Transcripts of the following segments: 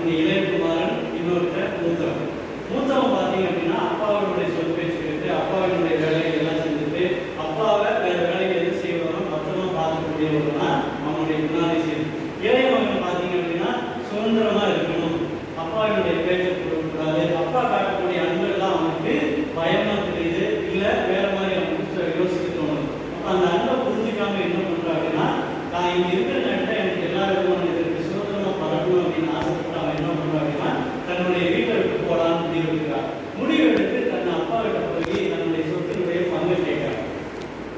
இந்த இளையகுமாரன், இன்னொருத்தர் மூத்தவன். மூத்தவன் பார்த்தீங்க அப்படின்னா அப்பாவினுடைய சொல் பேச்சு கேட்டு அப்பாவினுடைய வேலையை எல்லாம் செஞ்சுட்டு அப்பாவை வேற வேலையை எது செய்வாங்க மொத்தமா பார்க்கக்கூடியவர்களா அவனுடைய குணாதிசயம். இளைய மகன் பார்த்தீங்க அப்படின்னா சுதந்திரமா இருக்கணும், அப்பாவினுடைய பேச்சை கொடுக்கக்கூடாது, அப்பா காட்டக்கூடிய அன்பெல்லாம் அவனுக்கு பயமா தெரியுது, இல்ல வேற மாதிரி அவனுக்கு யோசிக்க தோணும். அப்ப அந்த அன்பை புரிஞ்சுக்காம என்ன பண்றாங்கன்னா, நான் இங்க இருக்கிற நேரத்தை எனக்கு எல்லா விதமான இதற்கு சுதந்திரமா பறக்கணும் அப்படின்னு ஆசைப்பட்டு அவன் என்ன பண்றாங்கன்னா தன்னுடைய வீட்டை விட்டு போடான்னு முடிவு எடுக்கிறான். முடிவு எடுத்து தன் அப்பா கிட்ட போய் தன்னுடைய சொத்தினுடைய பங்கு கேட்கிறான்.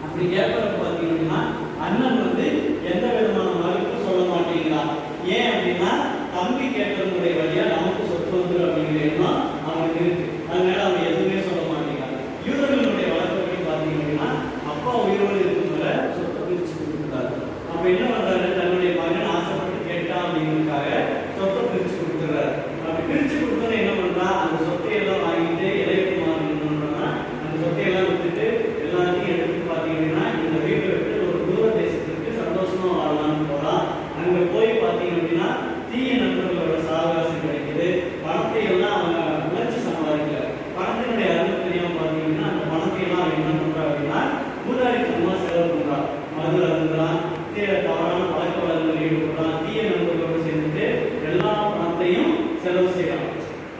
அப்படி கேட்கறது பார்த்தீங்கன்னா அண்ணன் வந்து எந்த விதமான மறுப்பும் சொல்ல மாட்டேங்கிறான். ஏன் அப்படின்னா தம்பி கேட்கறதுடைய வழியா நமக்கு சொத்து வந்துடும் அப்படிங்கிற எண்ணம் அவனுக்கு இருக்கு. அதனால அவன் எதுவுமே சொல்ல மாட்டேங்கிறான். யூதர்களுடைய வழக்கப்படி பார்த்தீங்க அப்படின்னா அப்பா உயிரோடு இருக்கும் வரை சொத்தை பிரிச்சு கொடுத்துட்டாரு. அப்ப என்ன பண்றாரு, தன்னுடைய மகன் ஆசைப்பட்டு கேட்டான் அப்படிங்கிறதுக்காக சொத்தை பிரிச்சு கொடுத்துறாரு. அப்படி பிரிச்சு கொடுத்தோன்னு என்ன பண்றான், அந்த சொத்தையெல்லாம் வாங்கிட்டு இளையகுமாரன் என்ன பண்றான்னா அந்த சொத்தையெல்லாம் விட்டுட்டு எல்லாத்தையும் எடுத்து பார்த்தீங்கன்னா இந்த வீட்டை விட்டு ஒரு தூர தேசத்துக்கு சந்தோஷமா வாழலாம்னு போறான். அங்க போய் பார்த்தீங்க அப்படின்னா தீய நண்பர்களோட சாவகாசம் கிடைக்குது. பணத்தை எல்லாம் அவன் உழைச்சி சம்பாதிக்கல. பணத்தினுடைய அருமை தெரியாம பார்த்தீங்கன்னா அந்த பணத்தை எல்லாம் அவன் என்ன பண்றான் அப்படின்னா ஊதாரித்தனமா செலவு பண்றான். மது அருந்துறான், தவறான பழக்க வழக்கங்கள் ஈடுபடுறான், தீய நண்பர்களோடு சேர்ந்துட்டு எல்லா பணத்தையும் செலவு செய்யறான்.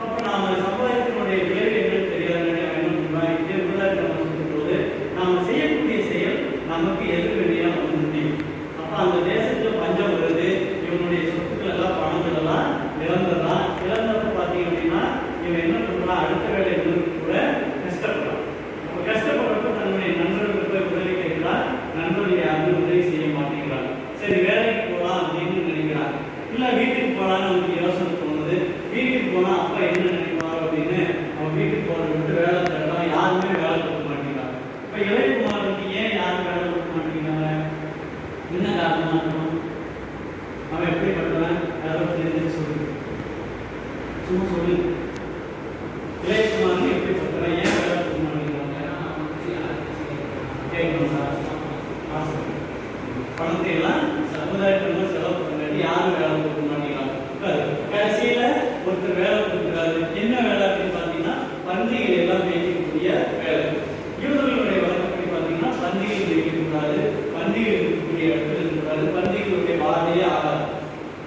அப்ப நாம சம்பாதித்தினுடைய விளைவு என்னன்னு தெரியாத என்ன பண்றான், இதே ஊதாரித்தனம் சொல்லும் போது நாம செய்யக்கூடிய செயல் நமக்கு எதிர்வினையா வந்து முடியும். அப்ப அந்த தேசத்துல பஞ்சம் வருது, இவனுடைய சொத்துக்கள் எல்லாம் பணங்கள் எல்லாம் இழந்துடுறான். இழந்தப்ப பார்த்தீங்க அப்படின்னா இவன் என்ன பண்றான், அடுத்த வேலை கூட கஷ்டப்படுறான். அப்ப கஷ்டப்படுறப்ப தன்னுடைய நண்பர்களுக்கு உதவி கேட்கிறான். நண்பர்கள் யாரும் உதவி செய்ய மாட்டேங்கிறான். சரி வேலைக்கு போகலாம் அப்படின்னு நினைக்கிறான். இல்ல வீட்டுக்கு போகலான்னு அவனுக்கு யோசனை தோணுது. வீட்டுக்கு போனா அப்பா என்ன நினைப்பாரு அப்படின்னு அவன் வீட்டுக்கு போறத விட்டு வேலை தேடலாம். யாருமே வேலை கொடுக்க மாட்டேங்கிறாங்க. இப்ப இளையகுமாரனுக்கு ஏன் யாரும் வேலை கொடுக்க மாட்டேங்கிறாங்க, என்ன காரணமா இருக்கும்? அவன் எப்படிப்பட்டவன் யாரோ தெரிஞ்சு சொல்லு, சும்மா சொல்லு. இளையகுமாரன் எப்படிப்பட்டவன், ஏன் வேலை கொடுக்க மாட்டேங்கிறாங்க? கேட்கணும் சார், பணத்தை எல்லாம் சமுதாயத்திற்கு செலவு பண்ணி யாரும் வேலை கொடுக்க மாட்டேங்கிறாங்க. கடைசியில ஒருத்தர் வேலை கொடுக்குறாரு. என்ன வேலை அப்படின்னு பார்த்தீங்கன்னா பன்றிகள் எல்லாம் மேய்க்கக்கூடிய வேலை. யூதர்களுடைய வழக்கப்படி பார்த்தீங்கன்னா பன்றிகள் மேய்க்கக்கூடாது, பன்றிகள் இருக்கக்கூடிய இடத்துல இருக்கக்கூடாது, பன்றிகளுடைய வாழையே ஆகாது.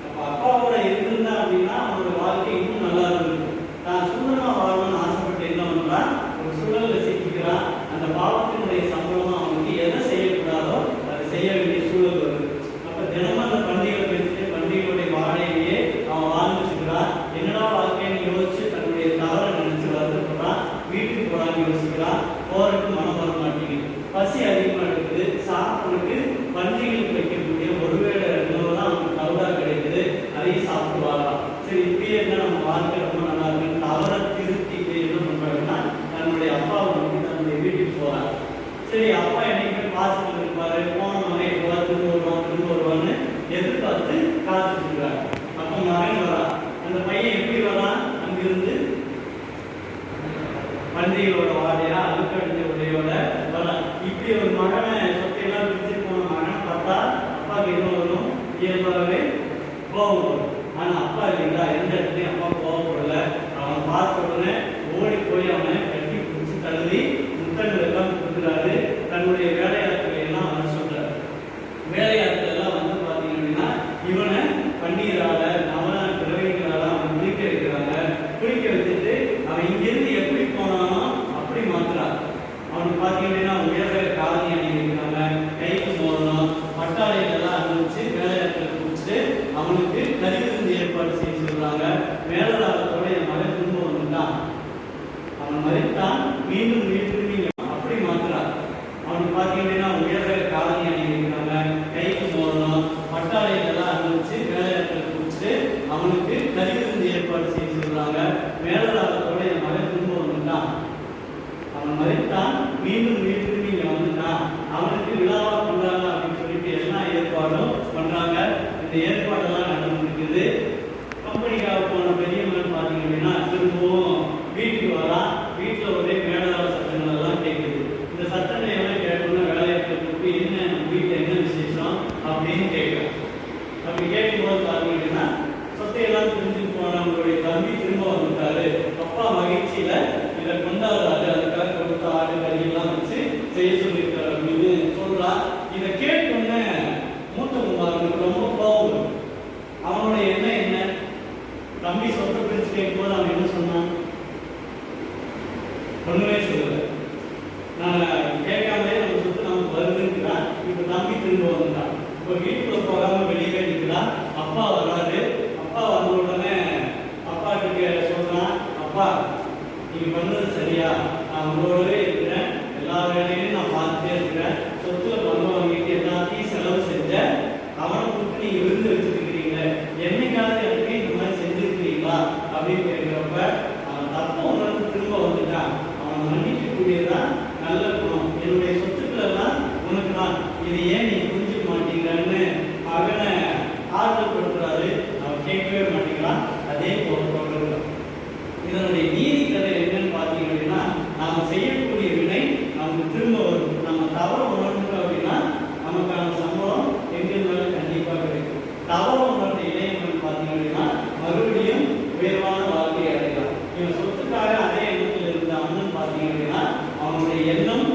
அப்போ அப்பாவோட இருந்தா அப்படின்னா அவனோட வாழ்க்கை இன்னும் நல்லா இருந்திருக்கும். தான் சுதந்திரமா வாழணும்னு ஆசைப்பட்டு என்ன பண்றான், ஒரு சூழல்ல சிக்கிக்கிறான். அந்த பாவத்தினுடைய சம்பளமா அவனுக்கு எதை செய்யக்கூடாதோ அதை செய்ய வேண்டிய சூழல் வருது. அப்ப தினமும் அந்த பண்டிகைகளை பேசிட்டு பண்டிகைகளுடைய வாழையிலேயே அவன் வாழ்ந்துச்சுக்கிறான். என்னடா வாழ்க்கைன்னு யோசிச்சு தன்னுடைய தவறை நினைச்சு வருத்தப்படுறான். வீட்டுக்கு போறான்னு யோசிக்கிறான். போறதுக்கு மனம் வர மாட்டேங்குது. பசி அதிகமா இருக்குது. சாப்பிட்றதுக்கு பண்டிகைகளுக்கு வைக்கக்கூடிய ஒருவேளை உணவு தான் அவனுக்கு தவறா கிடைக்குது. அதையும் சாப்பிட்டு வாழலாம். சரி இப்படியே இருந்தா நம்ம வாழ்க்கை ரொம்ப நல்லா இருக்கு. தவறை திருத்திட்டு என்ன பண்றாங்கன்னா தன்னுடைய அப்பாவை நோக்கி தன்னுடைய வீட்டுக்கு போறான். சரி அப்பா என்னைக்குமே பாசத்தில் இருப்பாரு, போன மகன் எப்போவா திரும்ப வருவான்னு எதிர்பார்த்து காத்துட்டு இருக்கிறார். அப்ப மகன் வரான். அந்த பையன் எப்படி வரான், அங்கிருந்து பன்றிகளோட வாடையா அழுக்கடிஞ்ச உடையோட வரான். இப்படி ஒரு மகனை சொத்தையெல்லாம் பிரிச்சு போன மகனை பார்த்தா அப்பாவுக்கு என்ன வரும், இயல்பாகவே கோபம் வரும். ஆனா அப்பா இல்லைங்களா, எந்த இடத்துலையும் அப்பா கோபப்படல. அவன் பார்த்த உடனே ஓடி போய் அவனை கட்டி பிடிச்சி தழுவி முத்தங்கள் எல்லாம் கொடுக்குறாரு. தன்னுடைய வேலையாட்களை எல்லாம் வர சொல்றாரு. வேலையாட்கள் எல்லாம் வந்து பார்த்தீங்க அப்படின்னா இவனை பன்னீரால நவன திரவியங்களால அவன் குளிக்க வைக்கிறாங்க. குளிக்க வச்சுட்டு அவன் இங்கிருந்து எப்படி போனானோ அப்படி மாத்துறான். அவனுக்கு பார்த்தீங்க அப்படின்னா உயர்ந்த காலனி அணி வைக்கிறாங்க, கைக்கு மோதணும், பட்டாளைகளெல்லாம் அனுப்பிச்சு வேலையாட்களை குடிச்சிட்டு அவனுக்கு கருவிருந்து ஏற்பாடு செய்ய சொல்றாங்க. மேலாளத்தோட என் மகன் திரும்ப வந்துட்டான், அவன் மறித்தான், மீண்டும் திரும்பி அப்படி மாத்துறான். அவனுக்கு பார்த்தீங்கன்னா உயர்ந்த காலனி அணி வைக்கிறாங்க, கைக்கு மோதணும், பட்டாளைகளெல்லாம் அனுப்பிச்சு வேலையாட்களை குடிச்சிட்டு அவனுக்கு கருவிருந்து ஏற்பாடு செய்ய சொல்றாங்க. மேலாளத்தோட என் மகன் திரும்ப வந்துட்டான், அவன் மறித்தான், மீண்டும் திரும்பி வந்துட்டான், அவனுக்கு விழாவா பண்றாங்க அப்படின்னு சொல்லிட்டு எல்லா ஏற்பாடும் பண்றாங்க. இந்த ஏற்பாடெல்லாம் நடந்துருக்குது. கம்பெனிக்காக போன பெரியவங்க பார்த்தீங்க அப்படின்னா திரும்பவும் வீட்டுக்கு வரான். வீட்டில் ஒரே மேலாள சட்டங்கள் எல்லாம் கேட்குது. இந்த சட்டங்களை எல்லாம் கேட்கணும்னா வேலையாட்களை கூப்பி என்ன நம்ம வீட்டில் என்ன விசேஷம் அப்படின்னு கேட்குறேன். அப்படி கேட்கும்போது பார்த்தீங்க அப்படின்னா சொத்தையெல்லாம் பிரிஞ்சு போனவங்க தம்பி சொத்தை பிரிச்சு கேட்கும்போது அவன் என்ன சொன்னான்? ஒண்ணுமே சொல்லல. நான் கேட்காமலே நம்ம சொத்து நமக்கு வருதுங்கிறான். இப்ப தம்பி திரும்ப வந்துட்டான். இப்ப வீட்டுக்குள்ள போகாம வெளியே நிற்கிறான். அப்பா வர்றாரு. அப்பா வந்த உடனே அப்பா கிட்ட சொல்றான், அப்பா நீங்க பண்ணது சரியா? நான் உங்களோடவே இருக்கிறேன், எல்லா வேலையும் நான் பார்த்துட்டே இருக்கிறேன், சொத்துல பங்கு வாங்கிட்டு எல்லாத்தையும் செலவு செஞ்சேன், அவனை கூப்பிட்டு நீங்க விருந்து வச்சுருக்கிறீங்க, என்னைக்காவது எனக்கு இந்த மாதிரி செஞ்சிருக்கிறீங்களா அப்படின்னு கேட்கிறப்ப அவன் தப்ப உணர்ந்து திரும்ப வந்துட்டான். அவனை மன்னிக்கக்கூடியதான் நல்ல குணம். என்னுடைய சொத்துக்கள் எல்லாம் உனக்கு தான், இது ஏன் நீ புரிஞ்சுக்க மாட்டீங்கன்னு அவனை ஆறுதல் படுத்துறாரு. அவன் கேட்கவே மாட்டேங்கிறான். அதே போல தொடர்கிறான். இதனுடைய நீதி கதை என்னன்னு பார்த்தீங்க அப்படின்னா, நாம செய்யக்கூடிய வினை நமக்கு திரும்ப வரும். நம்ம தவறு